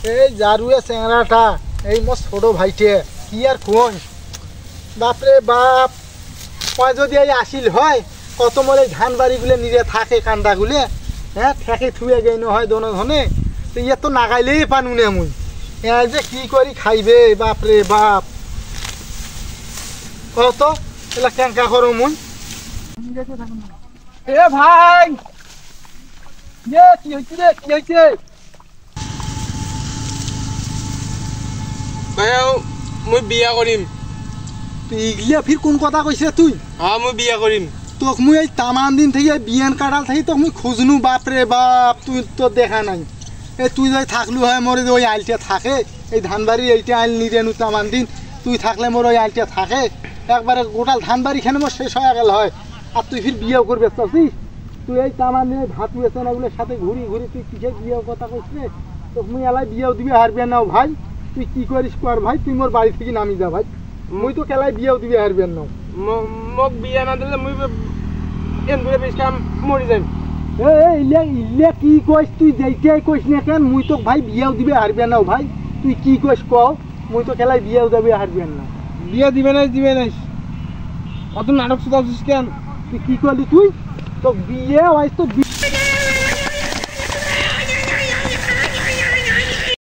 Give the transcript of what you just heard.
এই জারুয়ে চেংরাটা এই মোর ছোট ভাইটে কি আর কোন বাপরে বাপ কয় যদি এই আসিল হয় কত মরে ধান বাড়িগুলো নিজে থাকে কান্দাগুলো হ্যাঁ ঠেকে থুয়ে গেইন হয় দোনো ধনে তো ইয়ে তো নাগাইলেই পানু নে মুই যে কি করি খাইবে বাপরে বাপ কত এলা কেঙ্কা করো মুই এ ভাই এ কি হইছে রে কি হইছে ভাই মই বিয়া কৰিম তুই ইগলিয়া ফির কোন কথা কইছে তুই হ্যাঁ মই বিয়া কৰিম তোক মুই এই তামান দিন থেকে বিয়ান কাটাল থাকি তোক মুই খুঁজনু বাপরে বাপ তুই তো দেখা নাই এই তুই যদি থাকলু হয় মোর ওই আইলটা থাকে এই ধানবাড়ি এইটা আইল নিরেনু তামান দিন তুই থাকলে মোর ওই আইলটা থাকে একবারে গোটাল ধানবাড়ি খেনে মোর শেষ হয়ে গেল হয় আর তুই ফির বিয়েও করবে চাচ্ছিস তুই এই তামান দিনে ভাত বেছে নাগুলোর সাথে ঘুরি ঘুরি তুই কিসের বিয়েও কথা কইস রে তোক মুই এলাই বিয়েও দিবে হারবে নাও ভাই তুই কি করিস কর ভাই তুই মোর বাড়ি থেকে নামি যা ভাই মুই তো কেলাই বিয়েও দিবে হারবে নাও মোক বিয়া না দিলে মই এন করে বেশ কাম মরি যাম ইলে কি কইস তুই যেইটাই কইস না কেন মুই তো ভাই বিয়েও দিবে হারবে নাও ভাই তুই কি কইস ক মুই তো কেলাই বিয়েও দিবে হারবে না বিয়া দিবে নাই অত নাটক শুধাছিস কেন তুই কি করলি তুই তো বিয়ে হয়তো